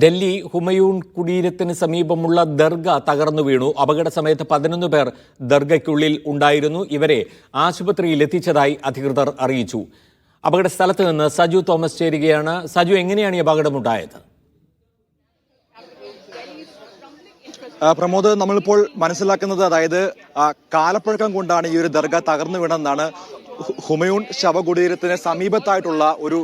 ഡൽഹി ഹുമയൂൺ കുടീരത്തിന് സമീപമുള്ള ദർഗ തകർന്നു വീണു. അപകട സമയത്ത് 11 പേർ ദർഗയ്ക്കുള്ളിൽ ഉണ്ടായിരുന്നു. ഇവരെ ആശുപത്രിയിൽ എത്തിച്ചതായി അധികൃതർ അറിയിച്ചു. അപകട സ്ഥലത്ത് നിന്ന് സജു തോമസ് ചേരുകയാണ്. സജു, എങ്ങനെയാണ് ഈ അപകടമുണ്ടായത്? പ്രമോദ്, നമ്മളിപ്പോൾ മനസ്സിലാക്കുന്നത് അതായത് കാലപ്പഴക്കം കൊണ്ടാണ് ഈ ഒരു ദർഗ തകർന്നു വീണെന്നാണ്. ഹുമയൂൺ ശവകുടീരത്തിന് സമീപത്തായിട്ടുള്ള ഒരു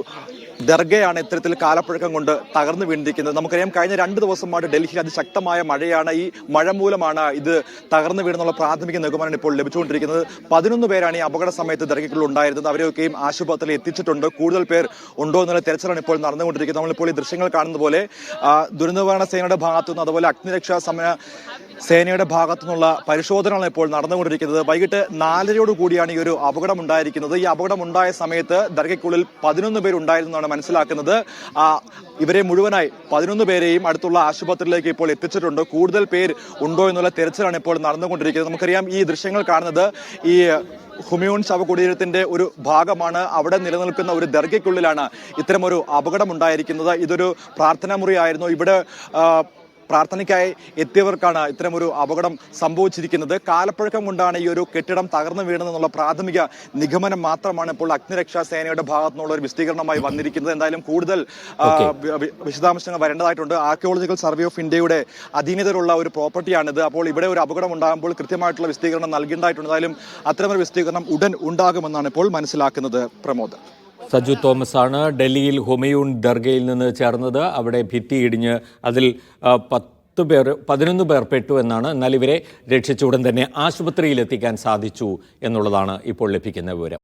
ദർഗയാണ് ഇത്തരത്തിൽ കാലപ്പഴക്കം കൊണ്ട് തകർന്നു വീണിരിക്കുന്നത്. നമുക്കറിയാം, കഴിഞ്ഞ 2 ദിവസമായിട്ട് ഡൽഹിയിൽ അതിശക്തമായ മഴയാണ്. ഈ മഴ മൂലമാണ് ഇത് തകർന്നു വീണെന്നുള്ള പ്രാഥമിക നിഗമനം ഇപ്പോൾ ലഭിച്ചുകൊണ്ടിരിക്കുന്നത്. 11 പേരാണ് ഈ അപകട സമയത്ത് ദർഗയ്ക്കുള്ളിൽ ഉണ്ടായിരുന്നത്. അവരെയൊക്കെയും ആശുപത്രിയിൽ എത്തിച്ചിട്ടുണ്ട്. കൂടുതൽ പേർ ഉണ്ടോ എന്നുള്ള തെരച്ചിലാണ് ഇപ്പോൾ നടന്നുകൊണ്ടിരിക്കുന്നത്. നമ്മളിപ്പോൾ ഈ ദൃശ്യങ്ങൾ കാണുന്ന പോലെ ദുരന്തനിവാരണ സേനയുടെ ഭാഗത്തുനിന്ന്, അതുപോലെ അഗ്നിരക്ഷാ സേനയുടെ ഭാഗത്തു നിന്നുള്ള പരിശോധനകളാണ് ഇപ്പോൾ നടന്നുകൊണ്ടിരിക്കുന്നത്. വൈകിട്ട് 4:30 കൂടിയാണ് ഈ ഒരു അപകടം ഉണ്ടായിരിക്കുന്നത്. ഈ അപകടം ഉണ്ടായ സമയത്ത് ദർഗയ്ക്കുള്ളിൽ 11 പേരുണ്ടായിരുന്നതാണ് മനസ്സിലാക്കുന്നത്. ഇവരെ മുഴുവനായി 11 പേരെയും അടുത്തുള്ള ആശുപത്രിയിലേക്ക് ഇപ്പോൾ എത്തിച്ചിട്ടുണ്ട്. കൂടുതൽ പേർ ഉണ്ടോ എന്നുള്ള തെരച്ചിലാണ് ഇപ്പോൾ നടന്നുകൊണ്ടിരിക്കുന്നത്. നമുക്കറിയാം, ഈ ദൃശ്യങ്ങൾ കാണുന്നത് ഈ ഹുമയൂൺ ശവകുടീരത്തിന്റെ ഒരു ഭാഗമാണ്. അവിടെ നിലനിൽക്കുന്ന ഒരു ദർഗയ്ക്കുള്ളിലാണ് ഇത്തരമൊരു അപകടം ഉണ്ടായിരിക്കുന്നത്. ഇതൊരു പ്രാർത്ഥനാ മുറിയായിരുന്നു. ഇവിടെ പ്രാർത്ഥനയ്ക്കായി എത്തിയവർക്കാണ് ഇത്തരമൊരു അപകടം സംഭവിച്ചിരിക്കുന്നത്. കാലപ്പഴക്കം കൊണ്ടാണ് ഈ ഒരു കെട്ടിടം തകർന്നു വീണതെന്നുള്ള പ്രാഥമിക നിഗമനം മാത്രമാണ് ഇപ്പോൾ അഗ്നിരക്ഷാ സേനയുടെ ഭാഗത്തു നിന്നുള്ള ഒരു വിശദീകരണമായി വന്നിരിക്കുന്നത്. എന്തായാലും കൂടുതൽ വിശദാംശങ്ങൾ വരേണ്ടതായിട്ടുണ്ട്. ആർക്കിയോളജിക്കൽ സർവേ ഓഫ് ഇന്ത്യയുടെ അധീനതയിലുള്ള ഒരു പ്രോപ്പർട്ടിയാണിത്. അപ്പോൾ ഇവിടെ ഒരു അപകടം ഉണ്ടാകുമ്പോൾ കൃത്യമായിട്ടുള്ള വിശദീകരണം നൽകേണ്ടതായിട്ടുണ്ട്. എന്തായാലും അത്തരമൊരു വിശദീകരണം ഉടൻ ഉണ്ടാകുമെന്നാണ് ഇപ്പോൾ മനസ്സിലാക്കുന്നത്. പ്രമോദ്. സജു തോമസ് ആണ് ഡൽഹിയിൽ ഹുമയൂൺ ദർഗയിൽ നിന്ന് ചേർന്നത്. അവിടെ ഭിത്തി ഇടിഞ്ഞ് അതിൽ 11 പേർ പെട്ടു എന്നാണ്. എന്നാൽ ഇവരെ രക്ഷിച്ച ഉടൻ തന്നെ ആശുപത്രിയിൽ എത്തിക്കാൻ സാധിച്ചു എന്നുള്ളതാണ് ഇപ്പോൾ ലഭിക്കുന്ന വിവരം.